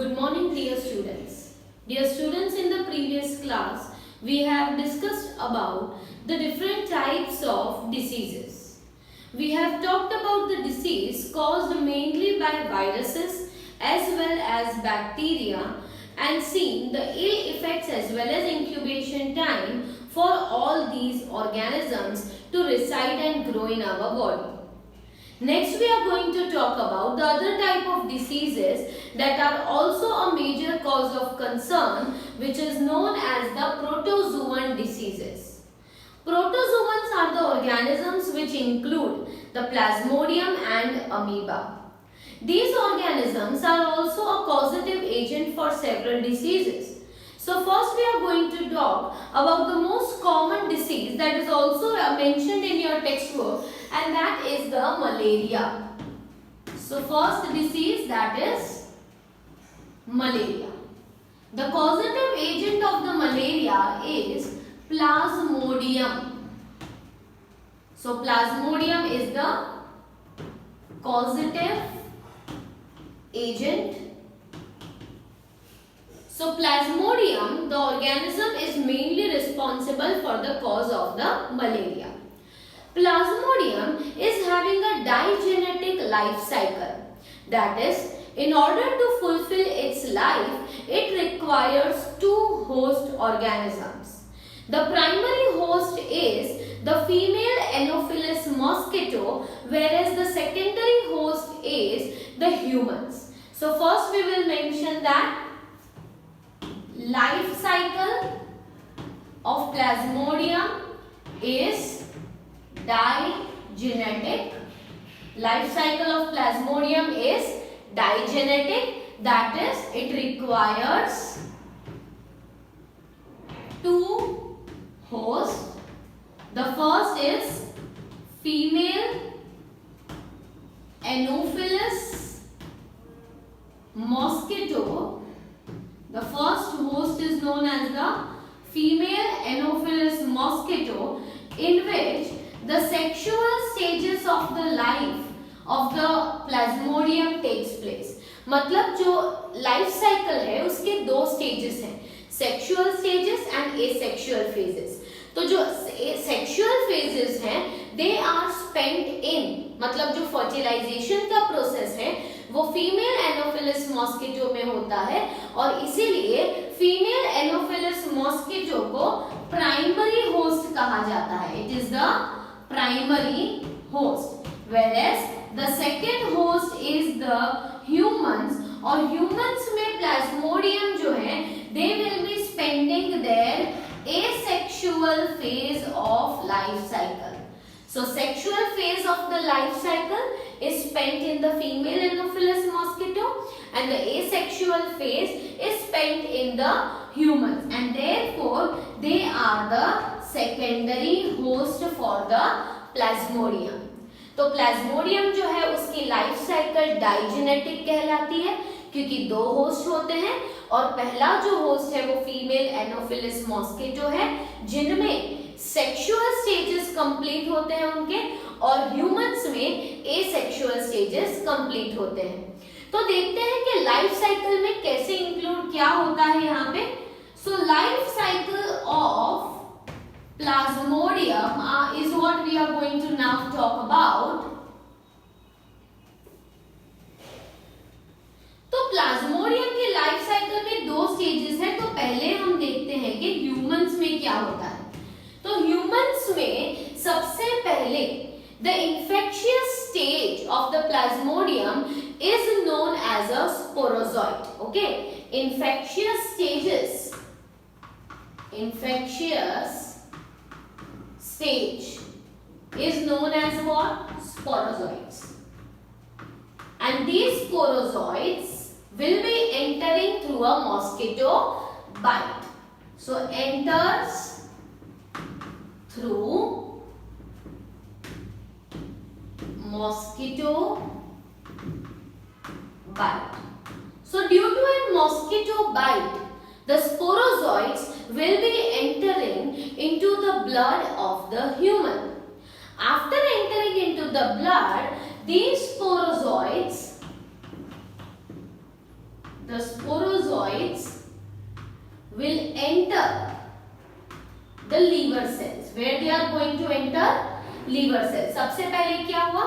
Good morning, dear students. Dear students, in the previous class, we have discussed about the different types of diseases. We have talked about the disease caused mainly by viruses as well as bacteria and seen the ill effects as well as incubation time for all these organisms to reside and grow in our body. Next, we are going to talk about the other type of diseases that are also a major cause of concern, which is known as the protozoan diseases. Protozoans are the organisms which include the plasmodium and amoeba. These organisms are also a causative agent for several diseases. So first we are going to talk about the most common disease that is also mentioned in your textbook, and that is the malaria. So first disease, that is malaria. The causative agent of the malaria is plasmodium. So plasmodium is the causative agent. So plasmodium, the organism, is mainly responsible for the cause of the malaria. Plasmodium is having a digenetic life cycle. That is, in order to fulfill its life, it requires two host organisms. The primary host is the female Anopheles mosquito, whereas the secondary host is the humans. So first we will mention that life cycle of plasmodium is digenetic. Life cycle of plasmodium is digenetic, that is, it requires two hosts. The first is female Anopheles mosquito. The first host is known as the female Anopheles mosquito, in which the sexual stages of the life of the plasmodium takes place. मतलब जो life cycle है उसके दो stages हैं, sexual stages and asexual phases. तो जो sexual phases हैं they are spent in, मतलब जो फर्टिलाइजेशन का प्रोसेस है वो फीमेल एनोफिलिस मॉस्किटो में होता है, और इसीलिए फीमेल एनोफिलिस मॉस्किटो को प्राइमरी होस्ट कहा जाता है. It is the primary host, whereas the second host is the humans. और humans में plasmodium जो है they will be spending their asexual phase of life cycle. So sexual phase of the life cycle is spent in the female Anopheles mosquito, and the asexual phase is spent in the humans, and therefore they are the secondary host for the plasmodium. तो Plasmodium जो है उसकी life cycle digenetic कहलाती है, क्योंकि दो host होते हैं, और पहला जो होस्ट है वो फीमेल एनोफिलिस मॉस्किटो है, जिनमें सेक्सुअल स्टेजेस कंप्लीट होते हैं उनके, और ह्यूमंस में एसेक्सुअल स्टेजेस कंप्लीट होते हैं. तो देखते हैं कि लाइफ साइकिल में कैसे इंक्लूड क्या होता है यहाँ पे. So life cycle of plasmodium is what we are going to now talk about. तो प्लाज्मोडियम के लाइफ साइकिल में दो स्टेजेस हैं. तो पहले हम देखते हैं कि ह्यूमंस में क्या होता है. तो ह्यूमंस में सबसे पहले the infectious stage of the plasmodium is known as a sporozoite. Okay, infectious stages, infectious stage is known as what? Sporozoites. And these sporozoites will be entering through a mosquito bite. So enters through mosquito bite. So due to a mosquito bite, the sporozoites will be entering into the blood of the human. After entering into the blood, these sporozoites the sporozoites will enter the liver cells. Where they are going to enter? Liver cells. सबसे पहले क्या हुआ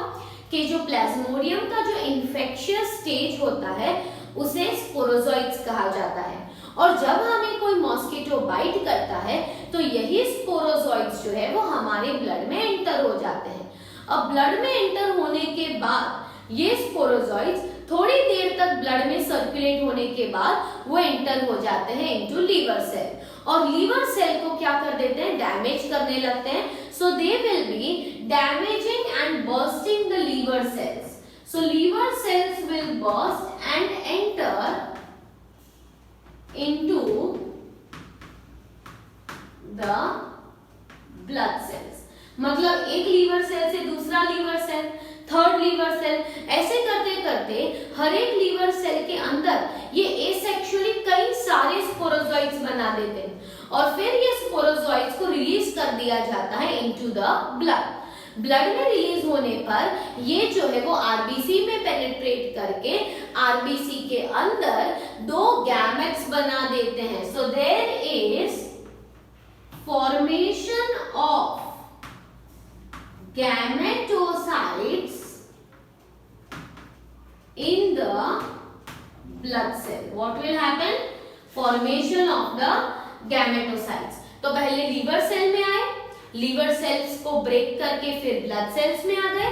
कि जो Plasmodium का जो infectious stage होता है उसे स्पोरोजोइट्स कहा जाता है, और जब हमें कोई मॉस्किटो बाइट करता है तो यही स्पोरोजोइट्स जो है वो हमारे ब्लड में एंटर हो जाते हैं। अब ब्लड में एंटर होने के बाद ये स्पोरोजोइट्स थोड़ी देर तक ब्लड में सर्कुलेट होने के बाद वो एंटर हो जाते हैं इनटू लीवर सेल, और लीवर सेल को क्या कर देते हैं? डैमेज करने लगते हैं। So they will be damaging and bursting the liver cells. So liver cells will burst and enter into the blood cells. मतलब एक लीवर सेल से दूसरा liver cell, third liver cell, ऐसे करते करते हर एक लीवर सेल के अंदर ये एसेक्सुअली कई सारे स्पोरोजोइट्स बना देते हैं, और फिर ये स्पोरोजोइट्स को रिलीज कर दिया जाता है इनटू द ब्लड. ब्लड में रिलीज होने पर ये जो है वो आरबीसी में पेनिट्रेट करके आरबीसी के अंदर दो गैमेट्स बना देते हैं. So there is formation of gametocytes in the blood cell. What will happen? Formation of the gametocytes. तो पहले लीवर सेल में आए, लीवर सेल्स को ब्रेक करके फिर ब्लड सेल्स में आ गए,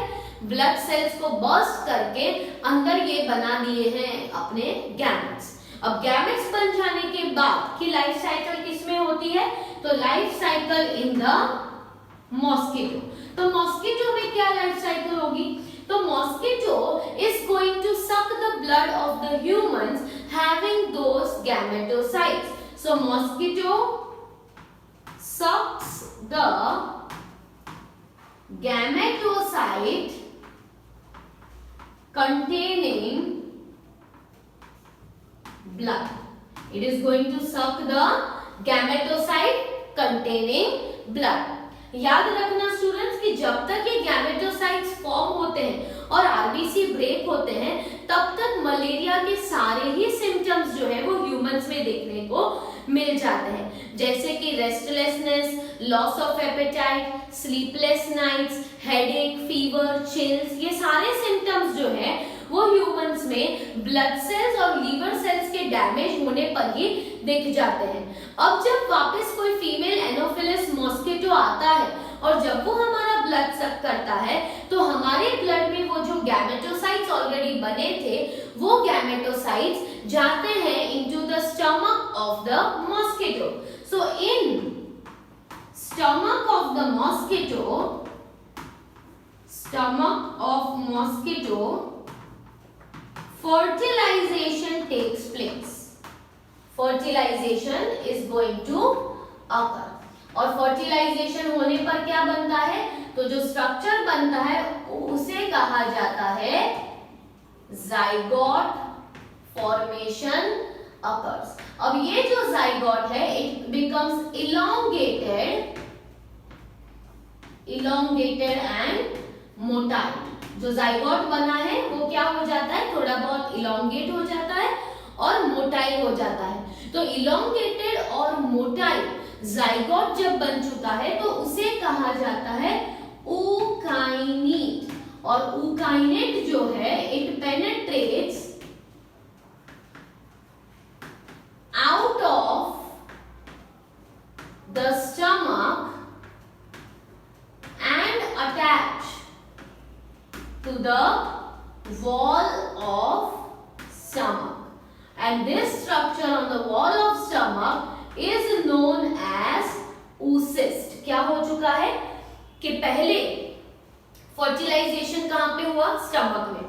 ब्लड सेल्स को बर्स्ट करके अंदर ये बना दिए हैं अपने गैमेट्स. अब गैमेट्स बन जाने के बाद की लाइफ साइकिल किसमें होती है? तो life cycle in the mosquito. तो मॉस्किटो में क्या लाइफ साइकिल होगी? तो mosquito is going to suck the blood of the humans having those gametocytes. So mosquito sucks the gametocyte containing blood. It is going to suck the gametocyte containing blood. याद रखना students कि जब तक ये gametocytes form होते हैं और RBC break होते हैं तब तक मलेरिया के सारे ही सिम्टम्स जो है वो ह्यूमंस में देखने को मिल जाते हैं, जैसे कि restlessness, loss of appetite, sleepless nights, headache, fever, chills, ये सारे सिम्टम्स जो है वो ह्यूमंस में ब्लड सेल्स और लीवर सेल्स के डैमेज होने पर ही दिख जाते हैं. अब जब वापस कोई फीमेल एनोफिलिस मॉस्किटो आता है और जब वो हमारा ब्लड सक करता है तो हमारे ब्लड में वो जो गैमेटोसाइट्स ऑलरेडी बने थे वो गैमेटोसाइट्स जाते हैं into the stomach of the mosquito. So in stomach of the mosquito fertilization takes place. Fertilization is going to occur. और fertilization होने पर क्या बनता है? तो जो स्ट्रक्चर बनता है उसे कहा जाता है zygote formation occurs. अब ये जो zygote है it becomes elongated and motile. जो जाइगोट बना है वो क्या हो जाता है? थोड़ा बहुत इलोंगेट हो जाता है और मोटाइल हो जाता है. तो इलोंगेटेड और मोटाइल जाइगोट जब बन चुका है तो उसे कहा जाता है ऊकाइनेट. और ऊकाइनेट जो है it penetrates out of the stomach and attach to the wall of stomach, and this structure on the wall of stomach is known as oocyst. क्या हो चुका है कि पहले फर्टिलाइजेशन कहाँ पे हुआ? स्टमक में.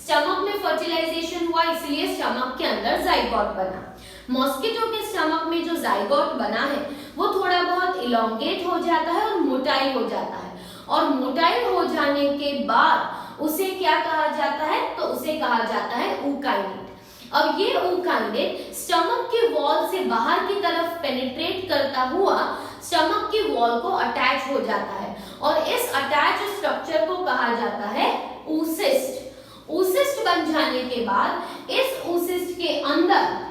स्टमक में फर्टिलाइजेशन हुआ इसलिए स्टमक के अंदर जाइगोट बना. मॉस्किटो के स्टमक में जो जाइगोट बना है वो थोड़ा बहुत इलोंगेट हो जाता है और मोटाइल हो जाता है, और मोटाइल हो जाने के बाद उसे क्या कहा जाता है? तो उसे कहा जाता है ऊकाइनेट. अब ये ऊकाइनेट स्टमक के वॉल से बाहर की तरफ पेनिट्रेट करता हुआ स्टमक की वॉल को अटैच हो जाता है, और इस अटैच स्ट्रक्चर को कहा जाता है oocyst. oocyst बन जाने के बाद इस oocyst के अंदर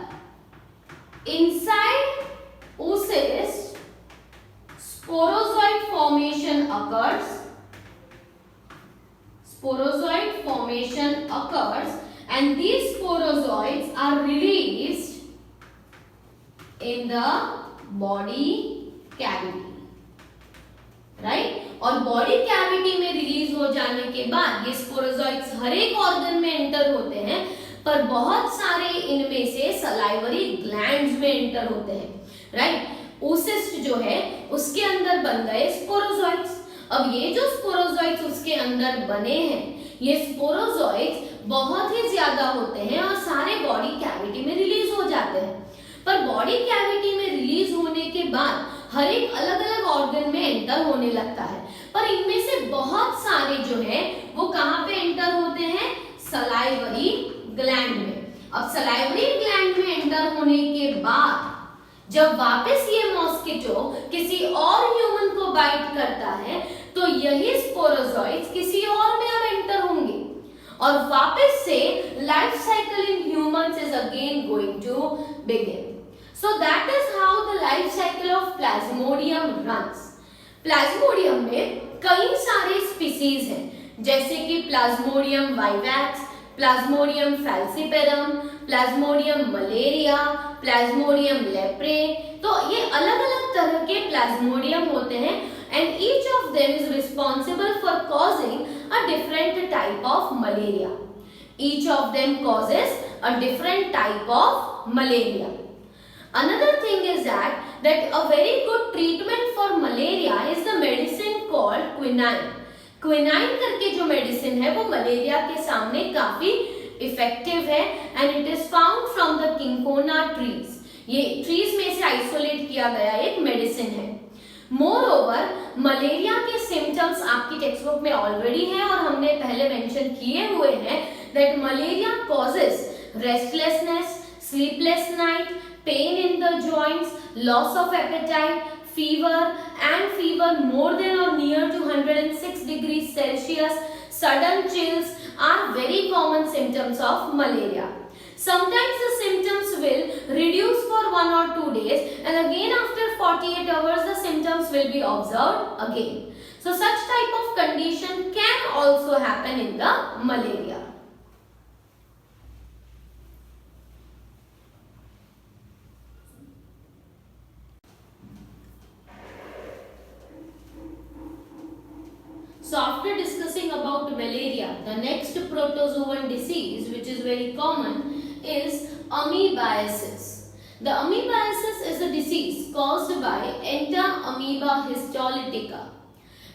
inside oocyst sporozoid formation occurs. Sporozoid formation occurs and these sporozoids are released in the body cavity. Right और बॉडी कैविटी में रिलीज हो जाने के बाद ये स्पोरोजॉइड्स हर एक ऑर्गन में एंटर होते हैं, पर बहुत सारे इनमें से सलाइवरी ग्लैंड्स में एंटर होते हैं. राइट oocyst जो है उसके अंदर बन गए स्पोरोजॉइड्स. अब ये जो स्पोरोजॉइड्स उसके अंदर बने हैं, ये स्पोरोजॉइड्स बहुत ही ज्यादा होते हैं और सारे बॉडी कैविटी में रिलीज हो जाते हैं. पर बॉडी कैविटी में रिलीज होने के बाद हर एक अलग अलग ऑर्गन में एंटर होने लगता है, पर इनमें से बहुत सारे जो है वो कहाँ पे एंटर होते हैं? सलाइवरी ग्लैंड में. अब सलाइवरी ग्लैंड में एंटर होने के बाद जब वापस ये मॉस्किटो किसी और ह्यूमन को बाइट करता है तो यही स्पोरोजॉइड्स किसी और में अब एंटर होंगे और वापस से life cycle in humans is again going to begin. So that is how the life cycle of Plasmodium runs. Plasmodium में कई सारे स्पीसीज हैं, जैसे कि Plasmodium vivax, Plasmodium falciparum, Plasmodium malaria, Plasmodium leprae. तो ये अलग अलग तरह के Plasmodium होते हैं and each of them is responsible for causing a different type of malaria. Each of them causes a different type of malaria. Another thing is that a very good treatment for malaria is the medicine called quinine. Quinine करके जो medicine है वो malaria के सामने काफी effective है and it is found from the Cinchona trees. ये trees में से isolate किया गया एक medicine है. Moreover, मलेरिया के symptoms आपकी टेक्स्ट बुक में ऑलरेडी है और हमने पहले मेंशन किए हुए हैं that malaria causes restlessness, sleepless night, pain in the joints, loss of appetite, fever and fever more than or near to 106 degrees Celsius, sudden chills are very common symptoms of malaria. Sometimes the symptoms will reduce for 1 or 2 days and again after 48 hours the symptoms will be observed again. So such type of condition can also happen in the malaria. So after discussing about malaria, the next protozoan disease which is very common is amoebiasis. The amoebiasis is a disease caused by Entamoeba histolytica.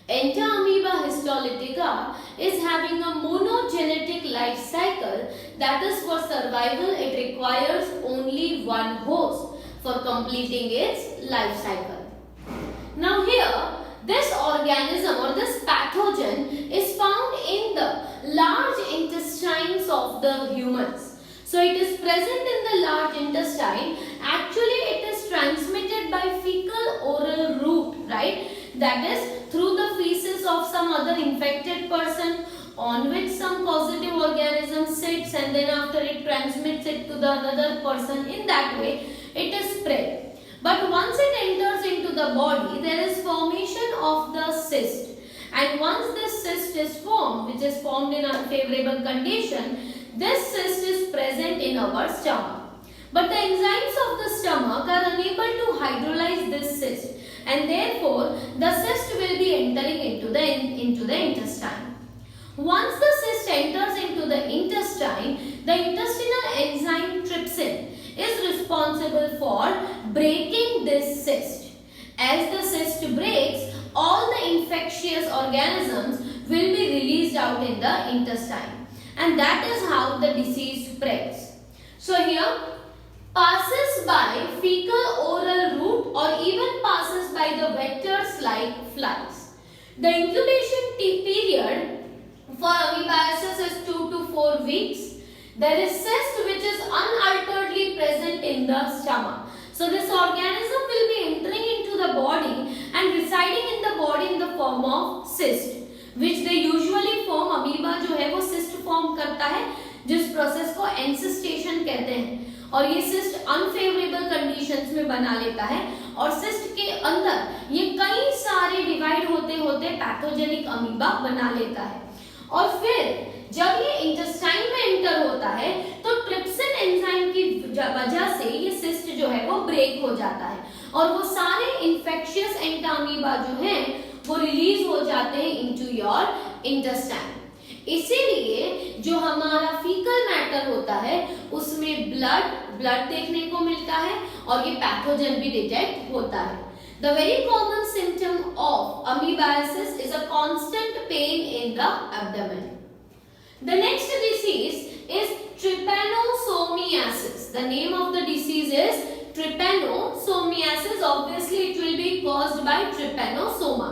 Entamoeba histolytica is having a monogenetic life cycle, that is for survival it requires only one host for completing its life cycle. Now here this organism or this pathogen is found in the large intestines of the humans. So it is present in the large intestine. Actually it is transmitted by fecal oral route, right? That is through the feces of some other infected person on which some positive organism sits and then after it transmits it to the another person. In that way it is spread. But once it enters into the body, there is formation of the cyst. And once this cyst is formed, which is formed in unfavorable condition, this cyst is present in our stomach. But the enzymes of the stomach are unable to hydrolyze this cyst. And therefore, the cyst will be entering into the intestine. Once the cyst enters into the intestine, the intestinal enzyme trypsin is responsible for breaking this cyst. As the cyst breaks, all the infectious organisms will be released out in the intestine. And that is how the disease spreads. So here, passes by fecal oral route or even passes by the vectors like flies. The incubation period for amoebiasis is 2 to 4 weeks. There is cyst which is unalteredly present in the stomach. So this organism will be entering into the body and residing in the body in the form of cyst, which they usually form. Amoeba जो है वो cyst form करता जाता है, जिस process को एंसिस्टेशन कहते हैं, और ये सिस्ट अनफेवरेबल कंडीशंस में बना लेता है और सिस्ट के अंदर ये कई सारे डिवाइड होते होते पैथोजेनिक अमीबा बना लेता है। और फिर जब ये इंटेस्टाइन में एंटर होता है तो ट्रिप्सिन एंजाइम की वजह से ये सिस्ट जो है वो ब्रेक हो जाता है और वो सारे इन्फेक्शियस एंटामीबा जो हैं वो रिलीज हो जाते हैं इनटू योर इंटेस्टाइन। इसीलिए जो हमारा फीकल मैटर होता है उसमें ब्लड देखने को मिलता है और ये पैथोजन भी डिटेक्ट होता है। The very common symptom of amoebiasis is a constant pain in the abdomen. The next disease is trypanosomiasis. The name of the disease is trypanosomiasis. Obviously it will be caused by trypanosoma.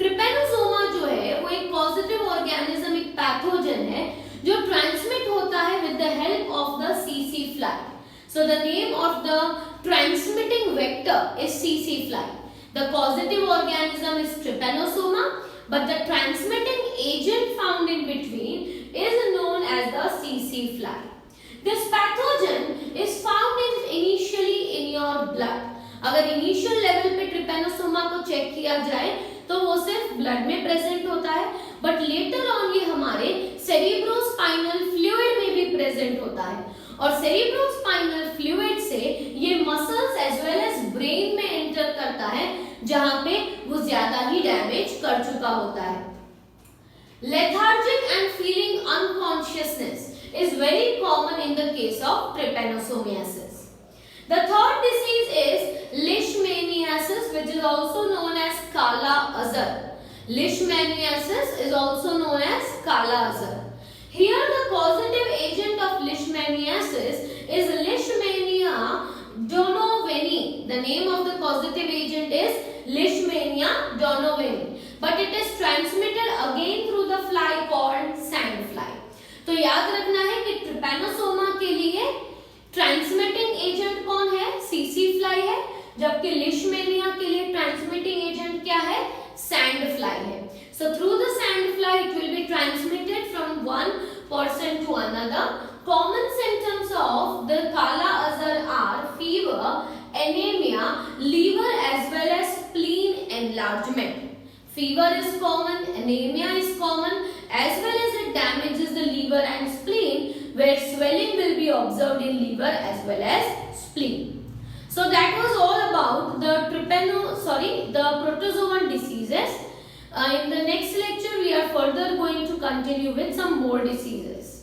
Trypanosoma जो है वो एक positive organism, एक pathogen है जो transmit होता है with the help of the CC fly. So the name of the transmitting vector is CC fly. The positive organism is Trypanosoma but the transmitting agent found in between is known as the CC fly. This pathogen is found initially in your blood. अगर initial level पे Trypanosoma को check किया जाए तो वो सिर्फ blood में present होता है, बट लेटर ऑन ये हमारे सेरिब्रोस्पाइनल फ्लूइड में भी प्रेजेंट होता है और सेरिब्रोस्पाइनल फ्लूइड से ये muscles as well as brain में एंटर करता है जहां पे वो ज्यादा ही डैमेज कर चुका होता है। Lethargic and feeling unconsciousness is very common in the case of trypanosomiasis. The third disease is leishmaniasis, which is also known as Kala Azar. Leishmaniasis is also known as Kala Azar. Here the causative agent of leishmaniasis is Leishmania donovani. The name of the causative agent is Leishmania donovani, but it is transmitted again through the fly called sandfly. तो याद रखना है कि Trypanosoma के लिए transmitting agent कौन है? CC fly है, जबकि लिशमेनिया के लिए ट्रांसमिटिंग एजेंट क्या है? सैंड फ्लाई है। So through the sand fly it will be transmitted from one person to another. Common symptoms of the kala azar are fever, anaemia, liver as well as spleen enlargement. Fever is common, anemia is common, as well as it damages the liver and spleen, where swelling will be observed in liver as well as spleen. So that was all about the protozoan diseases. In the next lecture, we are further going to continue with some more diseases.